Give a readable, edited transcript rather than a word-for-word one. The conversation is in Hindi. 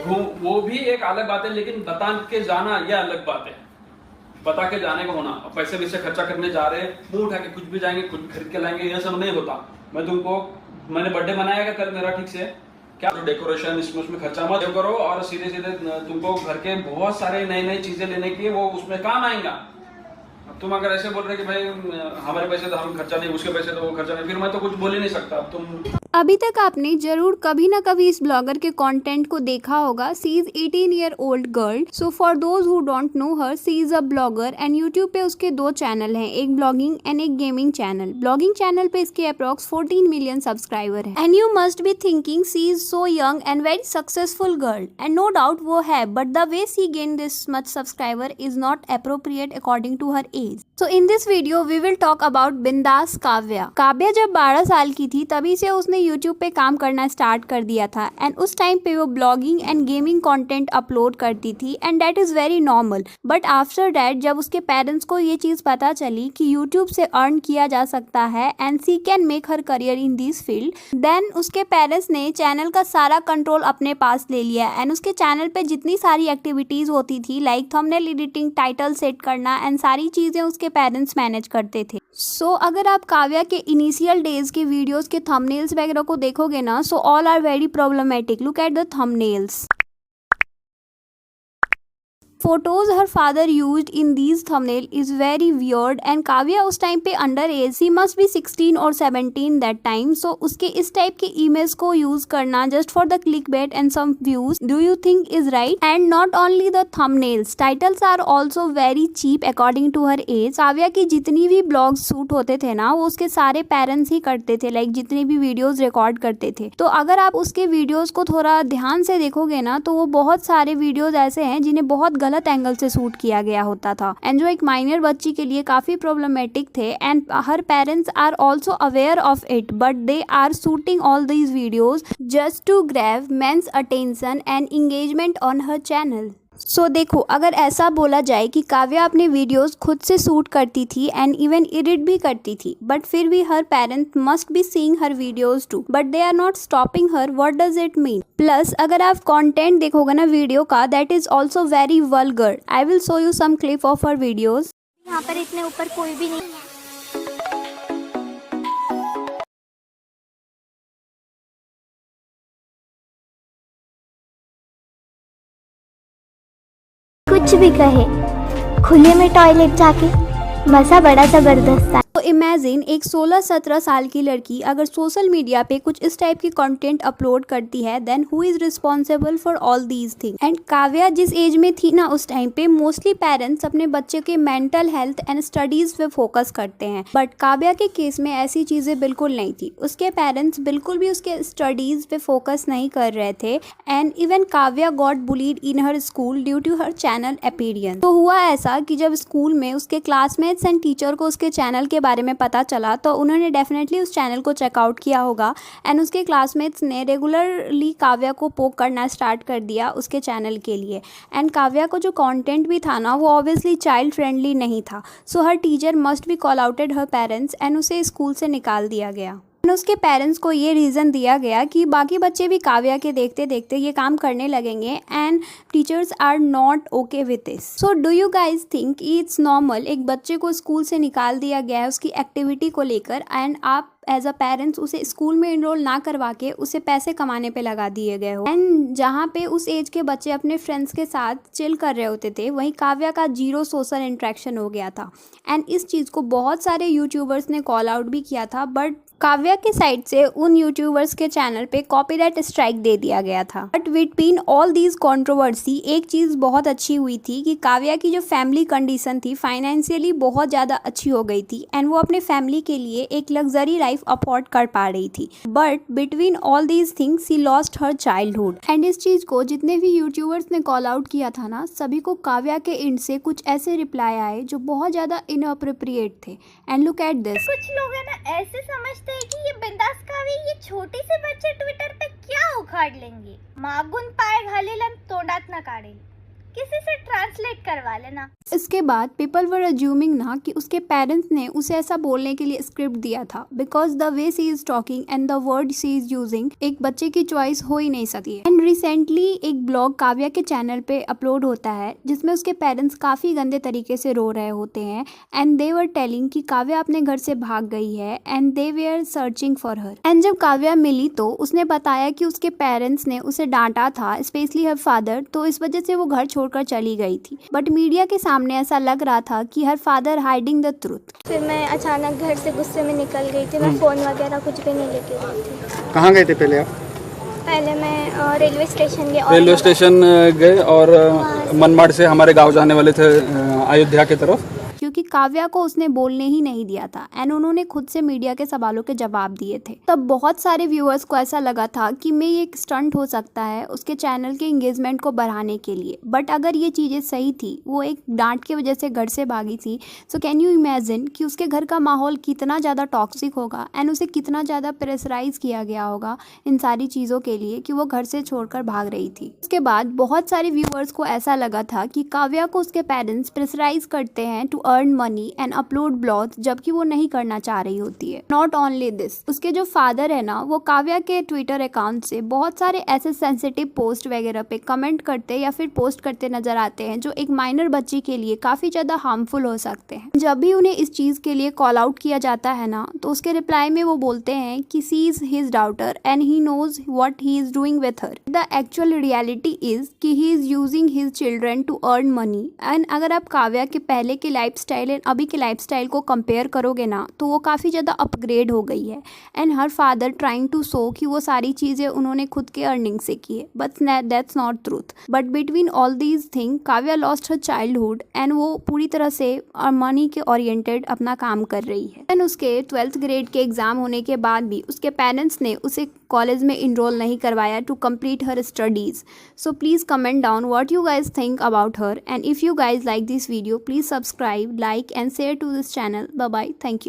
वो भी एक अलग बात है, लेकिन बता के जाना ये अलग बात है। बता के जाने का होना, पैसे वैसे खर्चा करने जा रहे हैं, मुंह उठा के कुछ भी जाएंगे, कुछ खरीद के लाएंगे, ये सब नहीं होता। मैंने बर्थडे मनाया क्या कल मेरा ठीक से? क्या तो डेकोरेशन इसमें खर्चा मत करो, और सीधे सीधे तुमको घर के बहुत सारे नई नई चीजें लेने की वो उसमें काम आएगा। अब तुम अगर ऐसे बोल रहे कि भाई हमारे पैसे तो हम खर्चा नहीं, उसके पैसे तो वो खर्चा नहीं, फिर मैं तो कुछ बोल ही नहीं सकता। अब तुम अभी तक आपने जरूर कभी ना कभी इस ब्लॉगर के कंटेंट को देखा होगा। She is 18 year old girl. So for those who don't know her, she is a blogger and YouTube पे उसके 2 चैनल हैं, एक ब्लॉगिंग एंड एक गेमिंग चैनल। ब्लॉगिंग चैनल पे इसके अप्रॉक्स 14 मिलियन सब्सक्राइबर है। And you must be thinking she is so young and very successful girl, and no doubt वो है, but the way she gain this much subscriber is not appropriate according to her age. So in this video we will talk about Bindass Kavya. Kavya जब 12 साल की थी तभी से उसने यूट्यूब पे काम करना स्टार्ट कर दिया था, एंड उस टाइम पे वो blogging and gaming content upload करती थी, and that is very normal. But after that जब उसके पेरेंट्स को ये चीज पता चली कि यूट्यूब से अर्न किया जा सकता है and she can make her career in this field, then उसके पेरेंट्स ने चैनल का सारा कंट्रोल अपने पास ले लिया। एंड उसके चैनल पे जितनी सारी एक्टिविटीज होती थी like thumbnail editing, title set करना एंड सारी चीजें उसके पेरेंट्स मैनेज करते थे। सो अगर आप काव्या के इनिशियल डेज के वीडियोस के थंबनेल्स वगैरह को देखोगे ना, so all are very problematic. Look at the thumbnails. Photos her father used in these thumbnail is very weird, and Kavya उस टाइम पे under age, she must be 16 और 17 दैट टाइम। सो उसके इस टाइप के इमेज को यूज करना just for the click bait and some views, do you think is right? And not only the thumbnails, titles are also very cheap according to her age. Kavya की जितनी भी ब्लॉग्स शूट होते थे ना, वो उसके सारे पेरेंट्स ही करते थे, लाइक जितने भी वीडियोज रिकॉर्ड करते थे। तो अगर आप उसके वीडियोज को थोड़ा ध्यान से देखोगे ना, तो वो बहुत सारे वीडियोज ऐसे हैं जिन्हें बहुत गलत एंगल से शूट किया गया होता था, एंड जो एक माइनर बच्ची के लिए काफी प्रॉब्लमेटिक थे। And her parents are also aware of it, but they are shooting all these videos just to grab men's attention and engagement on her channel. So देखो, अगर ऐसा बोला जाए कि काव्या अपने वीडियोस खुद से शूट करती थी एंड इवन एडिट भी करती थी, बट फिर भी her parent must be seeing her videos too, but they are not stopping her, what does it mean? Plus अगर आप कंटेंट देखोगे ना वीडियो का, that is also very vulgar. I will show you some clip of her videos. यहाँ पर इतने ऊपर कोई भी नहीं है। कुछ भी कहे, खुले में टॉयलेट जाके मजा बड़ा जबरदस्त था। तो इमेजिन एक 16-17 साल की लड़की अगर सोशल मीडिया पे कुछ इस टाइप की कंटेंट अपलोड करती है, then who is responsible for all these thing? And Kavya जिस एज में थी ना उस टाइम पे, मोस्टली पेरेंट्स अपने बच्चे के मेंटल हेल्थ एंड स्टडीज पे फोकस करते हैं, बट काव्या के केस में ऐसी चीजें बिल्कुल नहीं थी। उसके पेरेंट्स बिल्कुल भी उसके स्टडीज पे फोकस नहीं कर रहे थे, and even Kavya got bullied in her school due to her channel appearance. तो हुआ ऐसा कि जब स्कूल में उसके क्लासमेट्स एंड टीचर को उसके चैनल के बारे में पता चला, तो उन्होंने डेफिनेटली उस चैनल को चेकआउट किया होगा, एंड उसके क्लासमेट्स ने रेगुलरली काव्या को पोक करना स्टार्ट कर दिया उसके चैनल के लिए। एंड काव्या को जो कंटेंट भी था ना, वो ऑब्वियसली चाइल्ड फ्रेंडली नहीं था। So her teacher must be call outed her parents, and उसे स्कूल से निकाल दिया गया। उसके पेरेंट्स को ये रीज़न दिया गया कि बाकी बच्चे भी काव्या के देखते देखते ये काम करने लगेंगे, and teachers are not okay with this. So do you guys think it's normal? एक बच्चे को स्कूल से निकाल दिया गया है उसकी एक्टिविटी को लेकर, एंड आप एज अ पेरेंट्स उसे स्कूल में इनरोल ना करवा के उसे पैसे कमाने पे लगा दिए गए हो। एंड जहाँ पे उस एज के बच्चे अपने फ्रेंड्स के साथ चिल कर रहे होते थे, वहीं काव्या का 0 सोशल इंट्रैक्शन हो गया था। एंड इस चीज़ को बहुत सारे यूट्यूबर्स ने कॉल आउट भी किया था, बट काव्या के साइड से उन यूट्यूबर्स के चैनल पे कॉपीराइट स्ट्राइक दे दिया गया था। But between all these controversy एक चीज़ बहुत अच्छी हुई थी कि काव्या की जो फैमिली कंडीशन थी फाइनेंशियली बहुत ज़्यादा अच्छी हो गई थी, एंड वो अपने फैमिली के लिए एक लग्जरी लाइफ अफोर्ड कर पा रही थी। But between all these things she lost her childhood. And इस चीज़ को जितने भी यूट्यूबर्स ने कॉल आउट किया था ना, सभी को काव्या के एंड से कुछ ऐसे रिप्लाई आए जो बहुत ज़्यादा इनअप्रोप्रिएट थे। And look at this. कुछ लोग है ना ऐसे समझते हैं कि ये बिंदास काव्या ये छोटे से बच्चे ट्विटर पे क्या उखाड़ लेंगे, मागून पाय घालेल आणि तोंडात न काढेल। किसी से ट्रांसलेट करवा लेना। इसके बाद पीपल वर अज्यूमिंग ना कि उसके पेरेंट्स ने उसे ऐसा बोलने के लिए स्क्रिप्ट दिया था, because the way she is talking and the word she is using एक बच्चे की चॉइस हो ही नहीं सकती है। एंड रिसेंटली एक ब्लॉग काव्या के चैनल पे अपलोड होता है जिसमें उसके पेरेंट्स काफी गंदे तरीके से रो रहे होते हैं एंड दे वर टेलिंग कि काव्या अपने घर से भाग गई है and they were searching for her. And जब काव्या मिली तो उसने बताया कि उसके पेरेंट्स ने उसे डांटा था, स्पेशली हर फादर, तो इस वजह से वो घर छोड़कर चली गई थी। बट मीडिया के सामने ऐसा लग रहा था कि her father hiding the truth. फिर मैं अचानक घर से गुस्से में निकल गई थी। मैं फ़ोन वगैरह कुछ भी नहीं लेके गई थी। कहाँ गए थे पहले आप? पहले मैं रेलवे स्टेशन गई। रेलवे स्टेशन गए और मनमाड़ से हमारे गांव जाने वाले थे अयोध्या की तरफ, क्योंकि काव्या को उसने बोलने ही नहीं दिया था एंड उन्होंने खुद से मीडिया के सवालों के जवाब दिए थे। तब बहुत सारे व्यूअर्स को ऐसा लगा था कि मैं ये एक स्टंट हो सकता है उसके चैनल के एंगेजमेंट को बढ़ाने के लिए। बट अगर ये चीज़ें सही थी, वो एक डांट की वजह से घर से भागी थी, सो कैन यू इमेजिन कि उसके घर का माहौल कितना ज़्यादा टॉक्सिक होगा एंड उसे कितना ज़्यादा प्रेशराइज किया गया होगा इन सारी चीज़ों के लिए कि वो घर से छोड़कर भाग रही थी। उसके बाद बहुत सारे व्यूअर्स को ऐसा लगा था कि काव्या को उसके पेरेंट्स प्रेशराइज करते हैं to earn money and upload blogs, जबकि वो नहीं करना चाह रही होती है। नॉट ओनली दिस, उसके जो फादर है ना, वो काव्या के ट्विटर अकाउंट से बहुत सारे ऐसे सेंसिटिव पोस्ट वगैरह पे कमेंट करते या फिर पोस्ट करते नजर आते हैं जो एक माइनर बच्ची के लिए काफी ज्यादा हार्मफुल हो सकते हैं। जब भी उन्हें इस चीज के लिए कॉल आउट किया जाता है ना, तो उसके रिप्लाई में वो बोलते हैं कि she is his daughter and he knows what he is doing with her. The actual reality is कि he is using his children to earn money. And अगर आप काव्या के पहले के लाइफस्टाइल एंड अभी के लाइफस्टाइल को कंपेयर करोगे ना, तो वो काफ़ी ज़्यादा अपग्रेड हो गई है। And her father trying to show कि वो सारी चीज़ें उन्होंने खुद के अर्निंग से की है, but that's not truth. But between all these thing Kavya lost her childhood and वो पूरी तरह से मनी के ओरिएंटेड अपना काम कर रही है। एंड उसके 12th ग्रेड के एग्ज़ाम होने के बाद भी उसके पेरेंट्स ने उसे कॉलेज में इनरोल नहीं करवाया to complete her studies. So please comment down what you guys think about her, and if you guys like this video, please subscribe, like and share to this channel. Bye bye. Thank you.